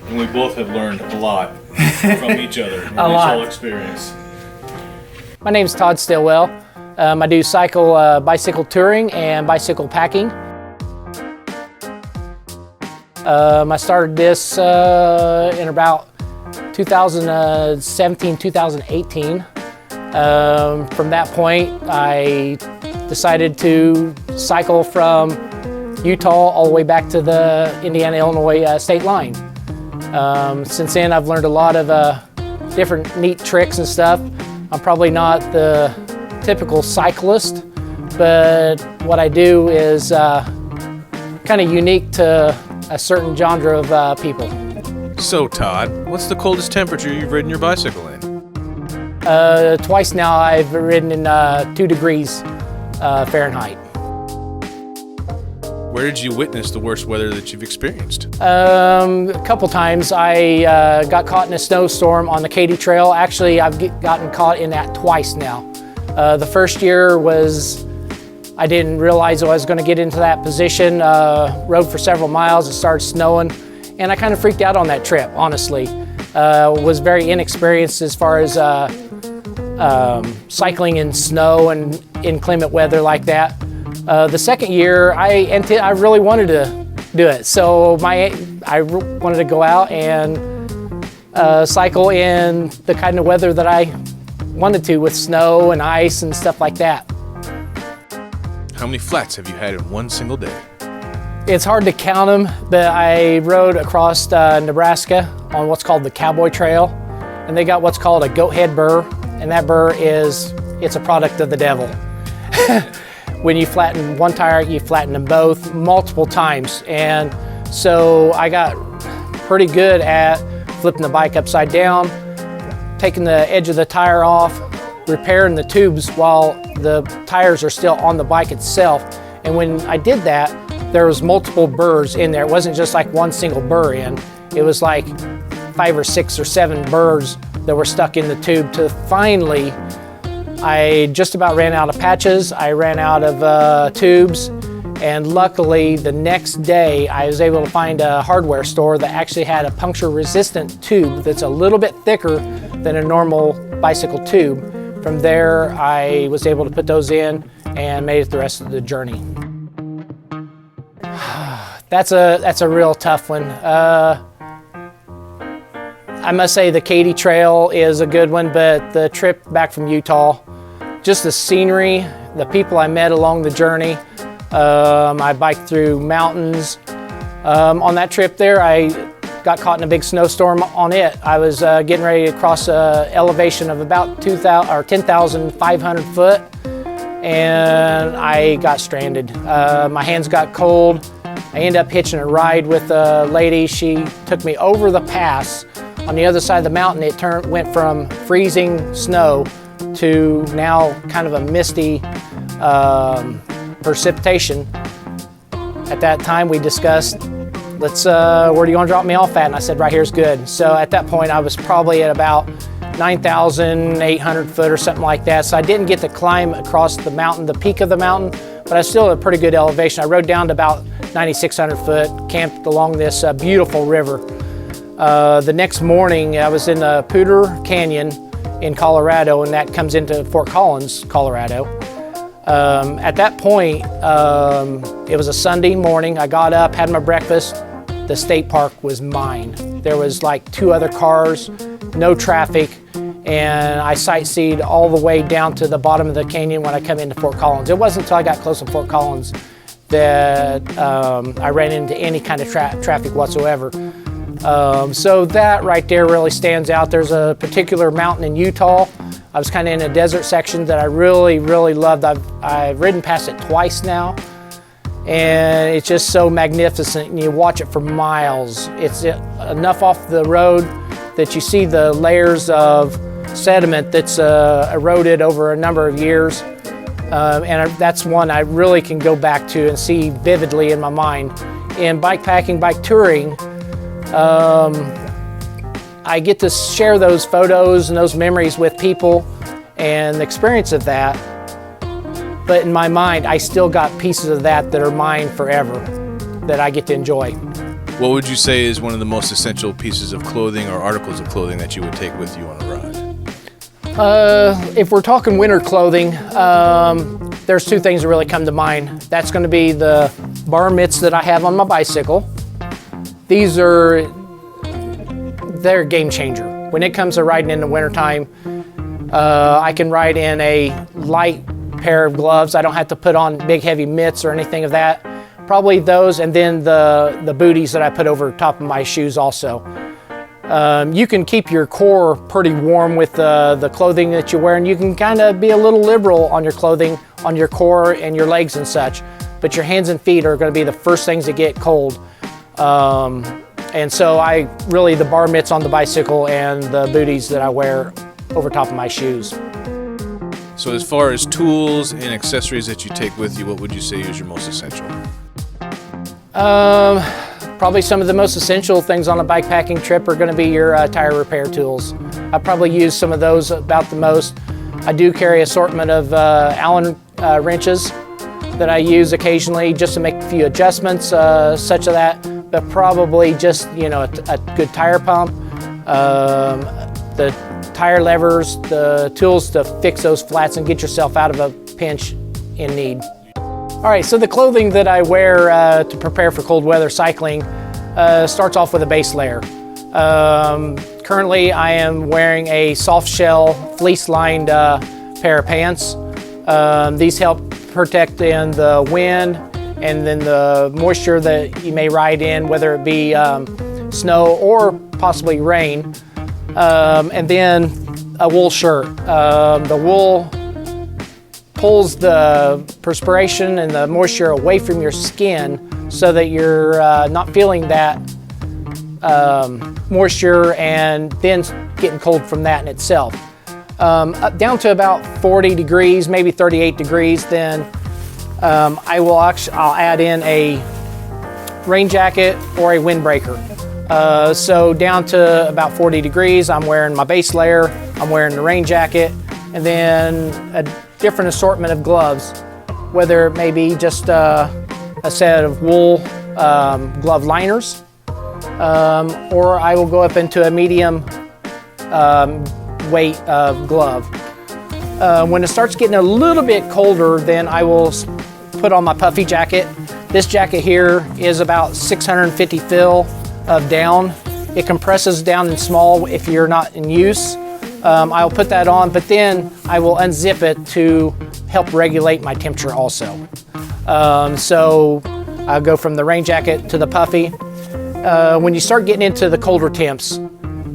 And we both have learned a lot from each other in this whole experience. My name is Todd Stillwell. I do bicycle touring and bicycle packing. I started this in about 2017, 2018. From that point, I decided to cycle from Utah all the way back to the Indiana-Illinois state line. Since then, I've learned a lot of different neat tricks and stuff. I'm probably not the typical cyclist, but what I do is kind of unique to a certain genre of people. So Todd, what's the coldest temperature you've ridden your bicycle in? Twice now I've ridden in 2 degrees Fahrenheit. Where did you witness the worst weather that you've experienced? A couple times. I got caught in a snowstorm on the Katy Trail. Actually, I've gotten caught in that twice now. The first year was, I didn't realize I was going to get into that position. Rode for several miles, it started snowing, and I kind of freaked out on that trip, honestly. Was very inexperienced as far as cycling in snow and inclement weather like that. The second year, I really wanted to do it, so I wanted to go out and cycle in the kind of weather that I wanted to, with snow and ice and stuff like that. How many flats have you had in one single day? It's hard to count them, but I rode across Nebraska on what's called the Cowboy Trail, and they got what's called a goat head burr, and that burr it's a product of the devil. When you flatten one tire, you flatten them both multiple times, and so I got pretty good at flipping the bike upside down, taking the edge of the tire off, repairing the tubes while the tires are still on the bike itself. And when I did that, there was multiple burrs in there. It wasn't just like one single burr in. It was like 5 or 6 or 7 burrs that were stuck in the tube, to finally, I just about ran out of patches. I ran out of tubes, and luckily the next day I was able to find a hardware store that actually had a puncture resistant tube that's a little bit thicker than a normal bicycle tube. From there, I was able to put those in and made it the rest of the journey. That's a real tough one. I must say the Katy Trail is a good one, but the trip back from Utah, just the scenery, the people I met along the journey. I biked through mountains. On that trip there, I got caught in a big snowstorm on it. I was getting ready to cross an elevation of about 10,500 foot, and I got stranded. My hands got cold. I ended up hitching a ride with a lady. She took me over the pass. On the other side of the mountain, it went from freezing snow to now kind of a misty precipitation. At that time, we discussed, where do you want to drop me off at? And I said, right here's good. So at that point, I was probably at about 9,800 foot or something like that. So I didn't get to climb across the mountain, the peak of the mountain, but I was still at a pretty good elevation. I rode down to about 9,600 foot, camped along this beautiful river. The next morning, I was in the Poudre Canyon in Colorado, and that comes into Fort Collins, Colorado. At that point, it was a Sunday morning. I got up, had my breakfast. The state park was mine. There was like 2 other cars, no traffic, and I sightseed all the way down to the bottom of the canyon when I come into Fort Collins. It wasn't until I got close to Fort Collins that I ran into any kind of traffic whatsoever. So that right there really stands out. There's a particular mountain in Utah. I was kind of in a desert section that I really, really loved. I've ridden past it twice now, and it's just so magnificent, and you watch it for miles. It's enough off the road that you see the layers of sediment that's eroded over a number of years. And that's one I really can go back to and see vividly in my mind. In bike packing, bike touring, I get to share those photos and those memories with people and the experience of that. But in my mind, I still got pieces of that that are mine forever, that I get to enjoy. What would you say is one of the most essential pieces of clothing or articles of clothing that you would take with you on a ride? If we're talking winter clothing, there's two things that really come to mind. That's going to be the bar mitts that I have on my bicycle. They're a game changer. When it comes to riding in the wintertime, I can ride in a light pair of gloves. I don't have to put on big heavy mitts or anything of that. Probably those, and then the booties that I put over top of my shoes also. You can keep your core pretty warm with the clothing that you wear, and you can kind of be a little liberal on your clothing, on your core and your legs and such. But your hands and feet are going to be the first things that get cold. And so the bar mitts on the bicycle and the booties that I wear over top of my shoes. So as far as tools and accessories that you take with you, what would you say is your most essential? Probably some of the most essential things on a bikepacking trip are going to be your tire repair tools. I probably use some of those about the most. I do carry an assortment of Allen wrenches that I use occasionally just to make a few adjustments, such as that. But probably just, a good tire pump, the tire levers, the tools to fix those flats and get yourself out of a pinch in need. All right, so the clothing that I wear to prepare for cold weather cycling starts off with a base layer. Currently, I am wearing a soft shell fleece-lined pair of pants. These help protect in the wind and then the moisture that you may ride in, whether it be snow or possibly rain. And then a wool shirt. The wool pulls the perspiration and the moisture away from your skin so that you're not feeling that moisture and then getting cold from that in itself. Down to about 40 degrees, maybe 38 degrees, then I'll add in a rain jacket or a windbreaker. So down to about 40 degrees, I'm wearing my base layer, I'm wearing the rain jacket, and then a different assortment of gloves, whether it may be just a set of wool glove liners, or I will go up into a medium weight glove. When it starts getting a little bit colder, then I will put on my puffy jacket. This jacket here is about 650 fill of down. It compresses down in small if you're not in use. I'll put that on, but then I will unzip it to help regulate my temperature also. So I'll go from the rain jacket to the puffy. When you start getting into the colder temps,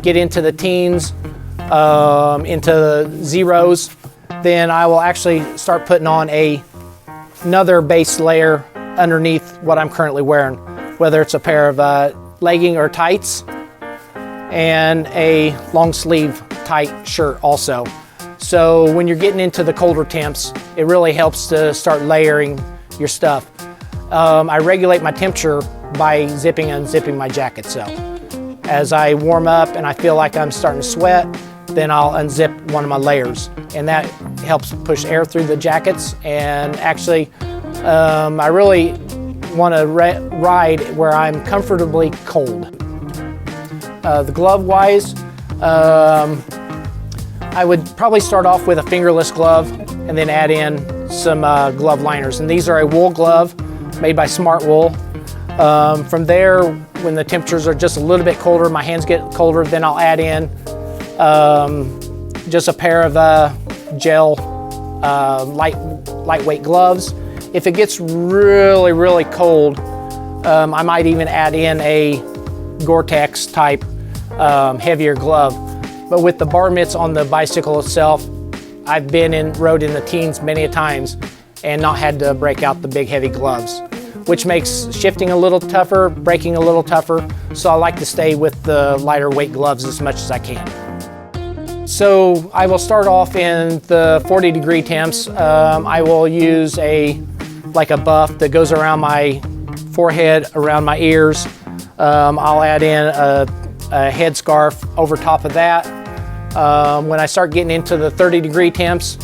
get into the teens, into zeros, then I will actually start putting on another base layer underneath what I'm currently wearing, whether it's a pair of legging or tights and a long sleeve tight shirt also. So when you're getting into the colder temps, it really helps to start layering your stuff. I regulate my temperature by zipping and unzipping my jacket. So as I warm up and I feel like I'm starting to sweat, then I'll unzip one of my layers, and that helps push air through the jackets. And actually, I really want to ride where I'm comfortably cold. The glove wise, I would probably start off with a fingerless glove and then add in some glove liners. And these are a wool glove made by Smart Wool. From there, when the temperatures are just a little bit colder, my hands get colder, then I'll add in just a pair of gel lightweight gloves. If it gets really, really cold, I might even add in a Gore-Tex type heavier glove. But with the bar mitts on the bicycle itself, I've rode in the teens many a times and not had to break out the big heavy gloves, which makes shifting a little tougher, braking a little tougher. So I like to stay with the lighter weight gloves as much as I can. So I will start off in the 40 degree temps. I will use like a buff that goes around my forehead, around my ears. I'll add in a headscarf over top of that. When I start getting into the 30 degree temps,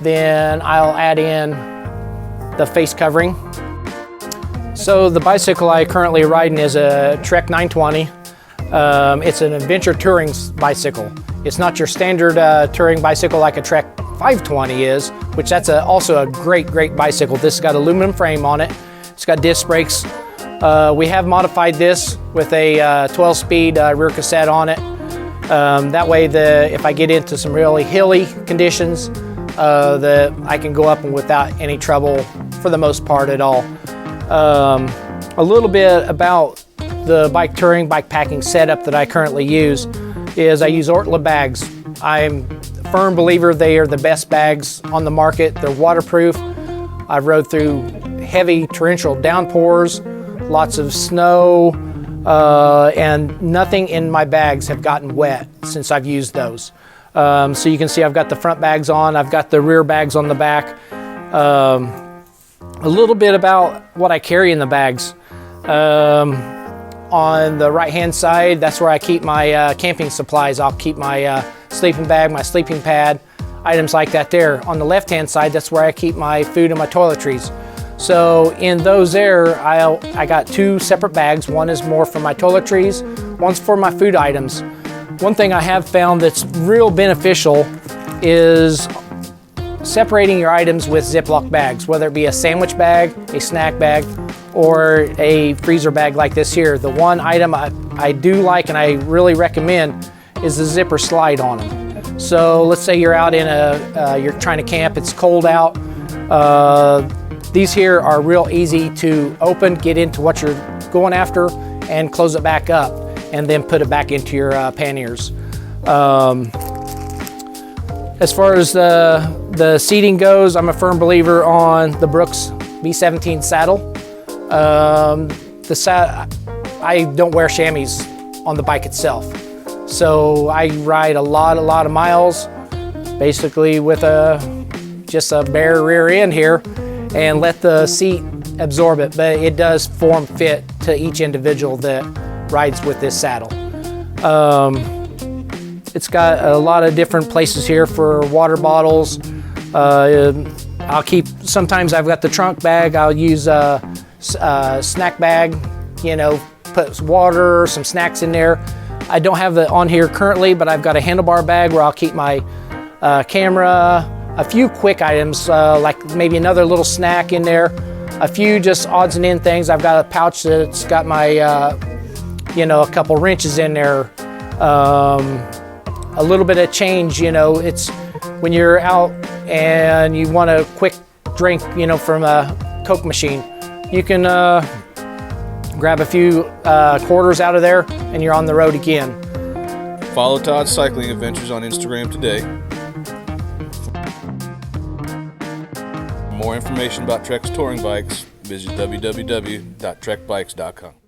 then I'll add in the face covering. So the bicycle I currently riding is a Trek 920. It's an adventure touring bicycle. It's not your standard touring bicycle like a Trek 520 is, which that's also a great bicycle. This has got aluminum frame on it. It's got disc brakes. We have modified this with a 12-speed rear cassette on it. That way, if I get into some really hilly conditions, I can go up and without any trouble for the most part at all. A little bit about the bike touring, bike packing setup that I currently use is I use Ortla bags. I'm a firm believer they are the best bags on the market. They're waterproof. I've rode through heavy torrential downpours, lots of snow, and nothing in my bags have gotten wet since I've used those. So you can see I've got the front bags on, I've got the rear bags on the back. A little bit about what I carry in the bags. On the right hand side, that's where I keep my camping supplies. I'll keep my sleeping bag, my sleeping pad, items like that there. On the left hand side, that's where I keep my food and my toiletries. So in those there, I got two separate bags. One is more for my toiletries, one's for my food items. One thing I have found that's real beneficial is separating your items with Ziploc bags, whether it be a sandwich bag, a snack bag, or a freezer bag like this here. The one item I do like and I really recommend is the zipper slide on them. So let's say you're out in you're trying to camp, it's cold out. These here are real easy to open, get into what you're going after, and close it back up, and then put it back into your panniers. As far as the seating goes, I'm a firm believer on the Brooks B17 saddle. I don't wear chamois on the bike itself, so I ride a lot of miles, basically with just a bare rear end here, and let the seat absorb it. But it does form fit to each individual that rides with this saddle. It's got a lot of different places here for water bottles. Sometimes I've got the trunk bag. I'll use a snack bag, put water, some snacks in there. I don't have it on here currently, but I've got a handlebar bag where I'll keep my camera, a few quick items, like maybe another little snack in there, a few just odds and end things. I've got a pouch that's got my, a couple wrenches in there, a little bit of change. It's when you're out and you want a quick drink, from a Coke machine, you can grab a few quarters out of there and you're on the road again. Follow Todd's cycling adventures on Instagram today. For more information about Trek's touring bikes, visit www.trekbikes.com.